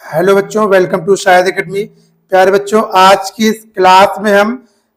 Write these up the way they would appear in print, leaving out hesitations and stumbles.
Hello बच्चों, welcome to Shahid academy. प्यारे बच्चों, आज की इस क्लास में हम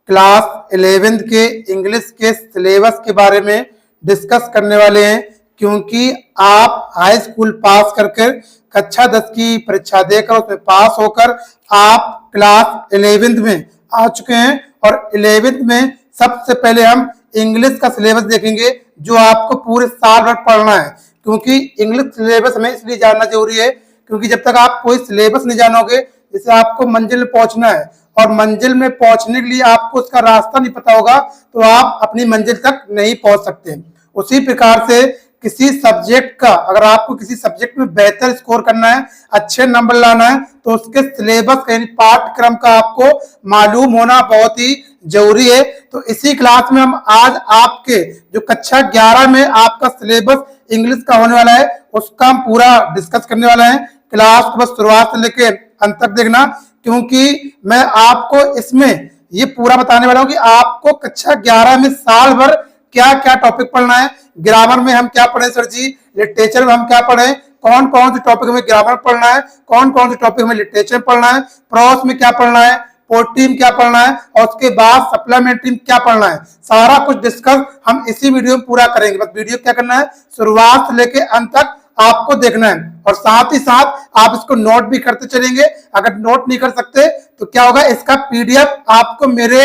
क्लास 11th के इंग्लिश के सिलेबस के बारे में डिस्कस करने वाले हैं, क्योंकि आप हाई स्कूल पास करके कक्षा 10 की परीक्षा देकर उसमें पास होकर आप क्लास 11th में आ चुके हैं। और 11th में सबसे पहले हम इंग्लिश का सिलेबस देखेंगे, जो आपको पूरे साल भर पढ़ना है। क्योंकि इंग्लिश सिलेबस हमें इसलिए जानना जरूरी है, क्योंकि जब तक आप कोई सिलेबस नहीं जानोगे, जैसे आपको मंजिल में पहुंचना है और मंजिल में पहुंचने के लिए आपको उसका रास्ता नहीं पता होगा, तो आप अपनी मंजिल तक नहीं पहुंच सकते। उसी प्रकार से किसी सब्जेक्ट का, अगर आपको किसी सब्जेक्ट में बेहतर स्कोर करना है, अच्छे नंबर लाना है, तो उसके सिलेबस यानी पाठ्यक्रम का आपको मालूम होना बहुत ही जरूरी है। तो इसी क्लास में हम आज आपके जो कक्षा 11 में आपका सिलेबस इंग्लिश का होने वाला है, उसका हम पूरा डिस्कस करने वाला है। क्लास को बस शुरुआत से लेके अंत तक देखना, क्योंकि मैं आपको इसमें ये पूरा बताने वाला हूं कि आपको कक्षा 11 में साल भर क्या क्या टॉपिक पढ़ना है। ग्रामर में हम क्या पढ़े सर जी, लिटरेचर में हम क्या पढ़े, कौन कौन से टॉपिक में ग्रामर पढ़ना है, कौन कौन से टॉपिक में लिटरेचर पढ़ना है, प्रोस में क्या पढ़ना है, पोएट्री में क्या पढ़ना है, और उसके बाद सप्लीमेंट्री में क्या पढ़ना है, सारा कुछ डिस्कस हम इसी वीडियो में पूरा करेंगे। बस वीडियो क्या करना है, शुरुआत से लेके अंत तक आपको देखना है, और साथ ही साथ आप इसको नोट भी करते चलेंगे। अगर नोट नहीं कर सकते तो क्या होगा, इसका पीडीएफ आपको मेरे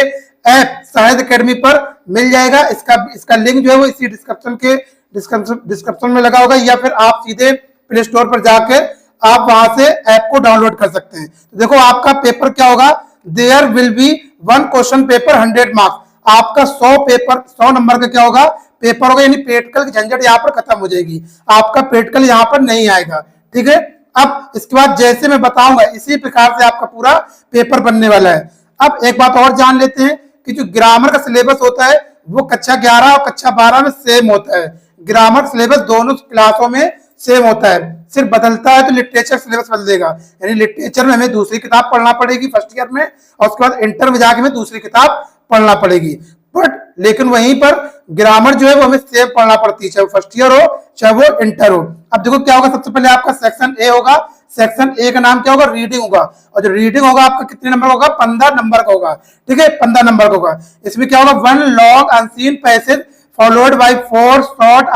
ऐप शाहिद एकेडमी पर मिल जाएगा। इसका लिंक जो है वो इसी डिस्क्रिप्शन में लगा होगा, या फिर आप सीधे प्ले स्टोर पर जाकर आप वहां से ऐप को डाउनलोड कर सकते हैं। तो देखो, आपका पेपर क्या होगा, there will be 1 question paper 100 marks. आपका 100 नंबर का क्या होगा, पेपर होगा, यानी प्रैक्टिकल की झंझट यहाँ पर खत्म हो जाएगी। आपका प्रैक्टिकल यहाँ पर नहीं आएगा, ठीक है। अब इसके बाद जैसे मैं बताऊंगा इसी प्रकार से आपका पूरा पेपर बनने वाला है। अब एक बात और जान लेते हैं कि जो ग्रामर का सिलेबस होता है वो कक्षा 11 और कक्षा 12 में सेम होता है। ग्रामर सिलेबस दोनों क्लासों में सेम होता है, सिर्फ बदलता है तो लिटरेचर सिलेबस बदलेगा। यानी लिटरेचर में हमें दूसरी किताब पढ़ना पड़ेगी फर्स्ट ईयर में, और उसके बाद इंटर में जाके हमें दूसरी किताब पढ़ना पड़ेगी। बट लेकिन वहीं पर ग्रामर जो है वो हमें सेम पढ़ना पड़ती है, चाहे वो फर्स्ट ईयर हो चाहे वो इंटर हो। अब देखो क्या होगा, सबसे पहले आपका सेक्शन ए होगा। सेक्शन ए का नाम क्या होगा, रीडिंग होगा। और जो रीडिंग होगा आपका कितने नंबर होगा, 15 नंबर का होगा, ठीक है, 15 नंबर का होगा। इसमें क्या होगा, 1 long unseen passage followed by 4 short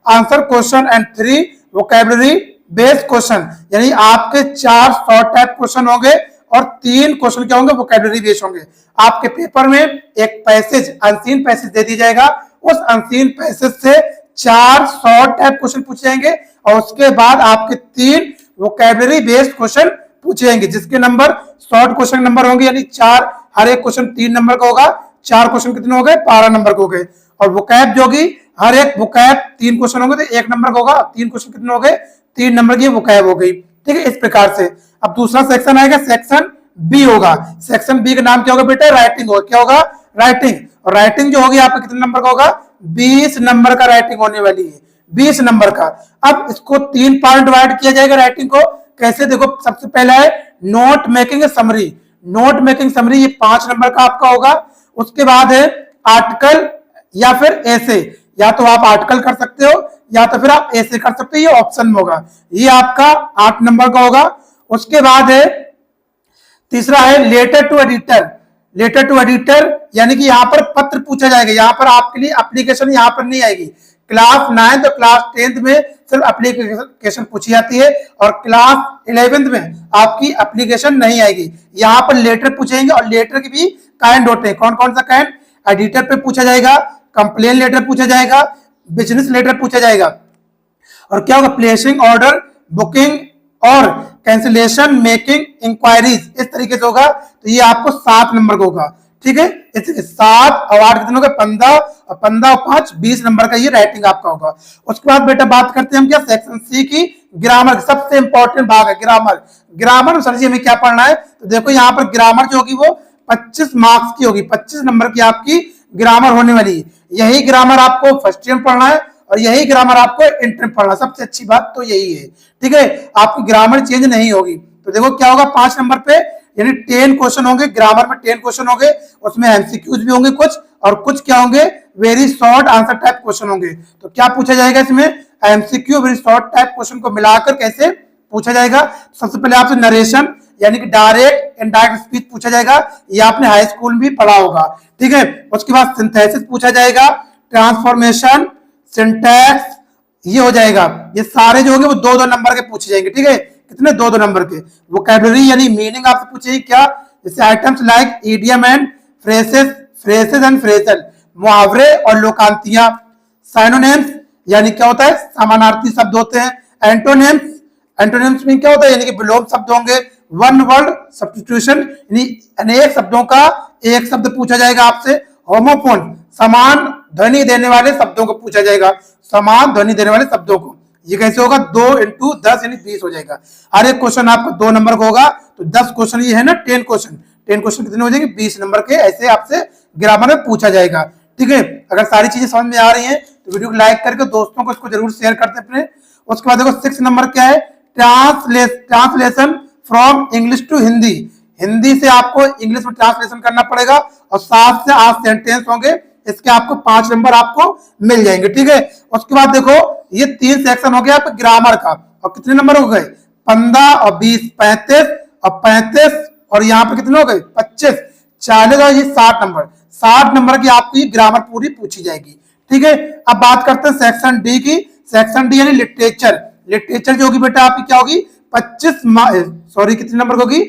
answer question and 3 vocabulary based question. यानी आपके 4 शॉर्ट टाइप क्वेश्चन होंगे और 3 क्वेश्चन क्या होंगे, वोकैबुलरी बेस्ड होंगे। आपके पेपर में एक पैसेज, अनसीन पैसेज दे दी जाएगा, उस अनसीन पैसेज से 4 शॉर्ट टाइप क्वेश्चन पूछे जाएंगे, और उसके बाद आपके 3 वोकैबुलरी बेस्ड क्वेश्चन पूछे जाएंगे, जिसके नंबर शॉर्ट क्वेश्चन नंबर होंगे, यानी 4, हर एक क्वेश्चन 3 नंबर का होगा। 4 क्वेश्चन कितने हो गए, 12 नंबर के हो गए। और वोकैब जो होगी, हर एक वोकैब 3 क्वेश्चन होंगे तो 1 नंबर का होगा। 3 क्वेश्चन कितने हो गए, 3 नंबर की वोकैब हो गई, ठीक है, इस प्रकार से। अब दूसरा सेक्शन आएगा, सेक्शन बी होगा। सेक्शन बी का नाम क्या होगा बेटा, राइटिंग होगा। क्या होगा, राइटिंग। और राइटिंग जो होगी आपका कितने नंबर का होगा, 20 नंबर का राइटिंग होने वाली है, 20 नंबर का। अब इसको 3 पार्ट डिवाइड किया जाएगा राइटिंग को। कैसे, देखो, सबसे पहला है note making summary. Note making summary ये 5 नंबर का आपका होगा। उसके बाद है आर्टिकल या फिर ऐसे, या तो आप आर्टिकल कर सकते हो या तो फिर आप ऐसे कर सकते हो, ये ऑप्शन में होगा। ये आपका 8 नंबर का होगा। उसके बाद है तीसरा है letter to editor. Letter to editor यानी कि यहाँ पर पत्र पूछा जाएगा। यहाँ पर आपके लिए एप्लीकेशन यहाँ पर नहीं आएगी। क्लास 9 और क्लास 10 में सिर्फ एप्लीकेशन पूछी जाती है, और क्लास 11 में आपकी एप्लीकेशन नहीं आएगी। यहाँ पर लेटर पूछेंगे, और लेटर के भी काइंड होते हैं। कौन कौन सा काइंड, एडिटर पे पूछा जाएगा, कंप्लेन लेटर पूछा जाएगा, बिजनेस लेटर पूछा जाएगा, और क्या होगा, प्लेसिंग ऑर्डर, बुकिंग और कैंसिलेशन, मेकिंग इंक्वायरीज, इस तरीके से होगा। तो ये आपको 7 नंबर का होगा, ठीक है। 7 और 8 कितने होगा, 15, और 15 और 5 20 नंबर का ये राइटिंग आपका होगा। उसके बाद बेटा बात करते हैं हम क्या, सेक्शन सी की, ग्रामर। सबसे इंपॉर्टेंट भाग है ग्रामर। ग्रामर में सर जी हमें क्या पढ़ना है, तो देखो यहाँ पर ग्रामर जो होगी वो 25 मार्क्स की होगी, 25 नंबर की आपकी ग्रामर होने वाली है। यही ग्रामर आपको फर्स्ट ईयर में पढ़ना है, और यही ग्रामर आपको इंटर में पढ़ना। सबसे अच्छी बात तो यही है, ठीक है, आपकी ग्रामर चेंज नहीं होगी। तो देखो क्या होगा, 5 नंबर पे यानी 10 क्वेश्चन होंगे ग्रामर में, 10 क्वेश्चन होंगे, उसमें एमसीक्यूज भी होंगे कुछ, और कुछ क्या होंगे, very short answer type question होंगे। तो क्या पूछा जाएगा इसमें, MCQ very short type question को मिलाकर कैसे पूछा जाएगा। सबसे पहले आपसे नरेशन यानी कि डायरेक्ट इनडायरेक्ट स्पीच पूछा जाएगा, ये आपने हाई स्कूल में भी पढ़ा होगा, ठीक है। उसके बाद सिंथेसिस पूछा जाएगा, ट्रांसफॉर्मेशन, सिंटैक्स, ये हो जाएगा। ये सारे जो होंगे वो 2-2 नंबर के पूछे जाएंगे, ठीक है। कितने? 2-2 नंबर के। वोकैबुलरी यानी मीनिंग आपसे पूछेगी क्या, जैसे items like idiom and phrases, phrases and phrasal, मुहावरे और लोकांतियां। साइनोनिम्स यानी क्या होता है, समानार्थी शब्द होते हैं। एंटोनिम्स, एंटोनिम्स में क्या होता है, यानी कि विलोम शब्द होंगे। वन वर्ड सब्स्टिट्यूशन यानी अनेक शब्दों का एक शब्द पूछा जाएगा आपसे। होमोफोन, समान ध्वनि देने वाले शब्दों को पूछा जाएगा, समान ध्वनि देने वाले शब्दों को। ये कैसे होगा, 2 × 10 यानी 20 हो जाएगा। हर एक क्वेश्चन आपको 2 नंबर का होगा, तो 10 क्वेश्चन ये है ना, 10 क्वेश्चन, 10 क्वेश्चन कितने हो जाएंगे, 20 नंबर के। ऐसे आपसे ग्रामर में पूछा जाएगा, ठीक है। अगर सारी चीजें समझ में आ रही हैं तो वीडियो को लाइक करके दोस्तों को इसको जरूर शेयर करते अपने। उसके बाद देखो 6 नंबर क्या है, translation from English to Hindi. Hindi से आपको इंग्लिश में ट्रांसलेशन करना पड़ेगा और 7 से 8 सेंटेंस होंगे, इसके आपको 5 नंबर आपको मिल जाएंगे, ठीक है। उसके बाद देखो ये 3 सेक्शन हो गया आपके ग्रामर का, और कितने नंबर हो गए, 15 और 20 35, और 35 और यहाँ पर कितने हो गए 25, 40 और ये 60 नंबर। 60 नंबर की आपको ये ग्रामर पूरी पूछी जाएगी, ठीक है। अब बात करते हैं सेक्शन डी की। सेक्शन डी यानी लिटरेचर। लिटरेचर जो होगी बेटा आपकी क्या होगी, 25 कितने नंबर होगी,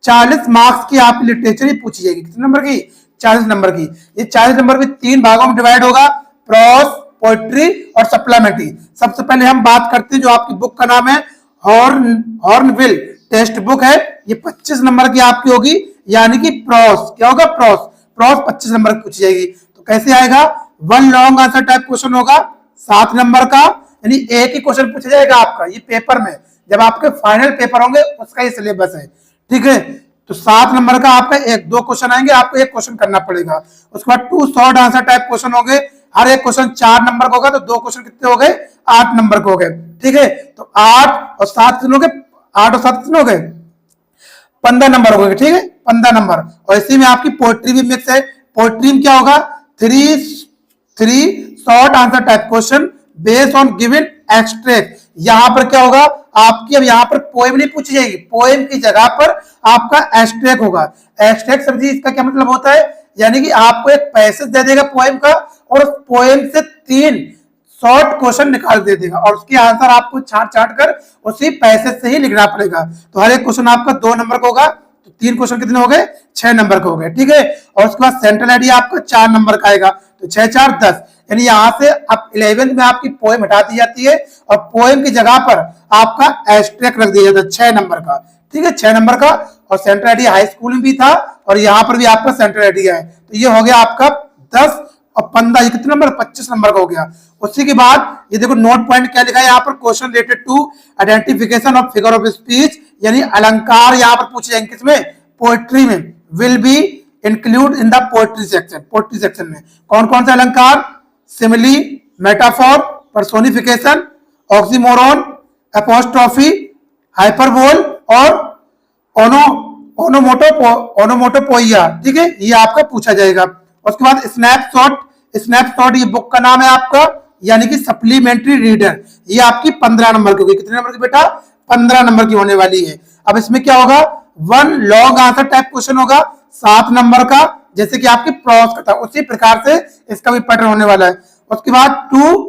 40 मार्क्स की आपकी लिटरेचर ही पूछी जाएगी। कितने नंबर की, 40 नंबर की। ये 40 नंबर भी 3 भागों में डिवाइड होगा, प्रोस, पोएट्री और सप्लीमेंट्री। सबसे पहले हम बात करते हैं जो आपकी बुक का नाम है हॉर्नबिल टेक्स्ट बुक है, ये 25 नंबर की आपकी होगी, यानी कि प्रोस। क्या होगा, प्रोस। प्रोस 25 नंबर की पूछी जाएगी। तो कैसे आएगा, 1 लॉन्ग आंसर टाइप क्वेश्चन होगा 7 नंबर का, यानी एक ही क्वेश्चन पूछा जाएगा आपका ये पेपर में, जब आपके फाइनल पेपर होंगे उसका ये सिलेबस है, ठीक है। तो 7 नंबर का आपका 1-2 क्वेश्चन आएंगे, आपको एक क्वेश्चन करना पड़ेगा। उसके बाद 2 शॉर्ट आंसर टाइप क्वेश्चन हो गए, हर एक क्वेश्चन 4 नंबर का होगा, तो 2 क्वेश्चन कितने हो गए, 8 नंबर के हो गए, ठीक है। तो 8 और 7 कितने हो गए, 8 और 7 कितने हो गए, 15 नंबर हो गए, ठीक है, 15 नंबर। और इसी में आपकी पोएट्री भी मिक्स है। पोएट्री में क्या होगा, 3 short answer type question based on given extract. यहां पर क्या होगा आपकी, अब यहां पर पोएम नहीं पूछी जाएगी, पोएम की जगह पर आपका एक्सट्रैक्ट होगा। एक्सट्रैक्ट समझिए इसका क्या मतलब होता है, यानी कि आपको एक पैसेज दे देगा पोएम का, और उस पोएम से 3 शॉर्ट क्वेश्चन निकाल दे देगा, और उसके आंसर आपको छाट कर उसी पैसेज से ही लिखना पड़ेगा। तो हर एक क्वेश्चन आपका 2 नंबर का होगा, तो 3 क्वेश्चन कितने हो गए, 6 नंबर का हो गए, ठीक है। और उसके बाद सेंट्रल आइडिया आपका 4 नंबर का आएगा, तो 6 4 10, यानी यहां से अब 11th में आपकी पोएम हटा दी जाती है और पोएम की जगह पर आपका एक्सट्रैक्ट रख दिया जाता है 6 नंबर का, ठीक है, 6 नंबर का। और सेंट्रल आइडिया हाई स्कूल में भी था और यहाँ पर भी आपका सेंट्रल आइडिया है, तो ये हो गया आपका 10 और 15, ये कितने नंबर, 25 नंबर का हो गया। उसी के बाद ये देखो नोट पॉइंट क्या लिखा है यहाँ पर, question related to identification of figure of speech, यानी अलंकार यहाँ पर पूछे जाएंगे, किसमें, पोएट्री में। Will be include in the poetry section. Poetry section में कौन कौन से अलंकार, simile, metaphor, personification, oxymoron, apostrophe, hyperbole और ओनोमोटोपोइया, ठीक है, ये आपका पूछा जाएगा। उसके बाद स्नैपशॉट। स्नैपशॉट ये बुक का नाम है आपका, यानी कि सप्लीमेंट्री रीडर, ये आपकी 15 नंबर की होगी। कितने नंबर की बेटा, 15 नंबर की होने वाली है। अब इसमें क्या होगा, 1 लॉन्ग आंसर टाइप क्वेश्चन होगा 7 नंबर का, जैसे कि आपकी प्रोस का था, उसी प्रकार से इसका भी पैटर्न होने वाला है। उसके बाद 2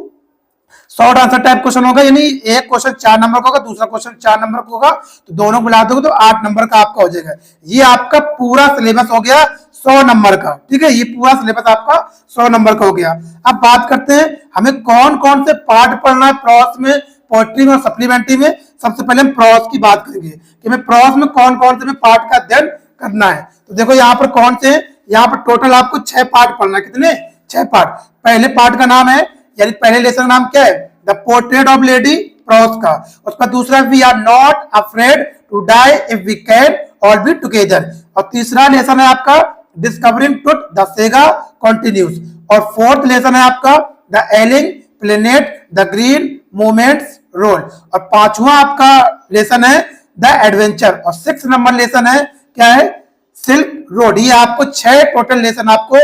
शॉर्ट आंसर टाइप क्वेश्चन होगा, यानी एक क्वेश्चन 4 नंबर का होगा, दूसरा क्वेश्चन 4 नंबर का होगा, तो दोनों को मिला दोगे तो 8 नंबर का आपका हो जाएगा। ये आपका पूरा सिलेबस हो गया 100 नंबर का, ठीक है, ये पूरा सिलेबस आपका 100 नंबर का हो गया। अब बात करते हैं हमें कौन कौन से पार्ट पढ़ना है प्रॉस में, पोएट्री में और सप्लीमेंट्री में। सबसे पहले हम प्रॉस की बात करेंगे कि हमें प्रॉस में कौन कौन से पार्ट का अध्ययन करना है। तो देखो यहाँ पर कौन से, यहाँ पर टोटल आपको 6 पार्ट पढ़ना है। कितने, 6 पार्ट। पहले पार्ट का नाम है, यानी पहले लेसन का नाम क्या है, the portrait of lady, prose का। उसका दूसरा, we are not afraid to die if we can all be together. और तीसरा लेसन है आपका discovering truth, the saga continues. और फोर्थ लेसन है आपका the ailing planet, the green movements role. और 5वां आपका लेसन है द एडवेंचर। और 6 नंबर लेसन है क्या है, सिल्क रोड। ये आपको 6 टोटल लेसन आपको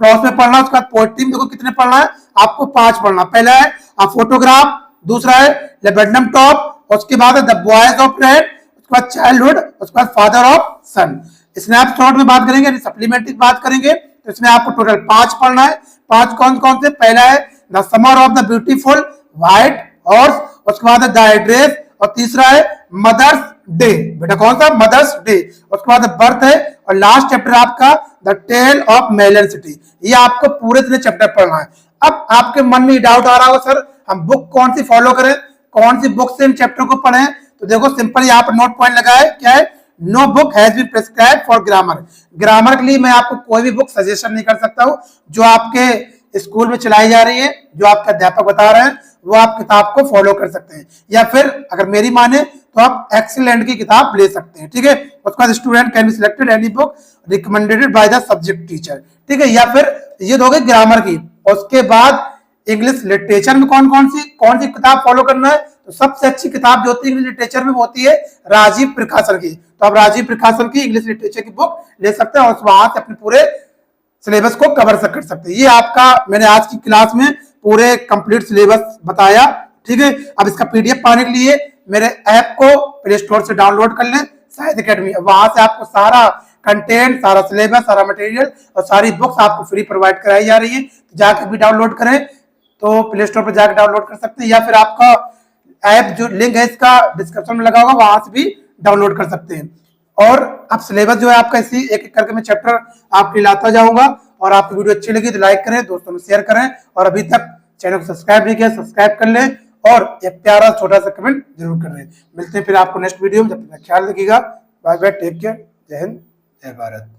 प्रॉस में पढ़ना। उसके बाद पोएट्री में देखो कितने पढ़ना है आपको, 5 पढ़ना। पहला है फोटोग्राफ, दूसरा है लेबेडनम टॉप, उसके बाद द बॉयज ऑफ रेड, उसके बाद चाइल्डहुड, उसके बाद फादर ऑफ सन। स्नैपशॉट में बात करेंगे, सप्लीमेंट्री बात करेंगे, तो इसमें आपको टोटल 5 पढ़ना है। 5 कौन कौन से? पहला है the summer of the beautiful white horse, उसके बाद द एड्रेस, और तीसरा है मदर्स डे। बेटा कौन सा? Mother's day. उसके बाद बर्थ है, और लास्ट चैप्टर आपका the tale of melon city. ये आपको पूरे दिन चैप्टर पढ़ना है। अब आपके मन में डाउट आ रहा होगा, सर हम बुक कौन सी फॉलो करें, कौन सी बुक से इन चैप्टर को पढ़ें? तो देखो सिंपल यहाँ पर नोट पॉइंट लगा है, क्या है? No book has been prescribe for grammar. Grammar के लिए मैं आपको कोई भी बुक सजेशन नहीं कर सकता हूँ। जो आपके स्कूल में चलाई जा रही है, जो आपके अध्यापक बता रहे हैं, वो आप किताब को फॉलो कर सकते हैं, या फिर अगर मेरी माने तो आप एक्सीलेंट की किताब ले सकते हैं। ठीक है, उसके बाद student can be selected any book recommended by the subject teacher. ठीक है, या फिर ये हो गई ग्रामर की। उसके बाद इंग्लिश लिटरेचर में कौन सी किताब फॉलो करना है? तो सबसे अच्छी किताब जो होती है इंग्लिश लिटरेचर में वो होती है राजीव प्रकाशन की। तो आप राजीव प्रकाशन की इंग्लिश लिटरेचर की बुक ले सकते हैं और वहां से अपने पूरे सिलेबस को कवर कर सकते हैं। ये आपका मैंने आज की क्लास में पूरे कंप्लीट सिलेबस बताया। ठीक है, अब इसका पीडीएफ पाने के लिए मेरे ऐप को प्ले स्टोर से डाउनलोड कर लें, साहित्य अकेडमी। वहां से आपको सारा कंटेंट, सारा सिलेबस, सारा मटेरियल और सारी बुक्स आपको फ्री प्रोवाइड कराई जा रही है। तो जाकर भी डाउनलोड करें, तो प्ले स्टोर पर जाकर डाउनलोड कर सकते हैं, या फिर आपका ऐप जो लिंक है इसका डिस्क्रिप्शन में लगा होगा, वहां से भी डाउनलोड कर सकते हैं। और अब सिलेबस जो है आपका इसी एक एक करके मैं चैप्टर आपके लाता जाऊंगा। और आपकी वीडियो अच्छी लगी तो लाइक करें, दोस्तों में शेयर करें, और अभी तक चैनल को सब्सक्राइब नहीं किया सब्सक्राइब कर लें, और एक प्यारा छोटा सा कमेंट जरूर कर रहे हैं। मिलते हैं फिर आपको नेक्स्ट वीडियो में, जब तक ख्याल रखिएगा। बाय बाय, टेक केयर, जय हिंद, जय भारत।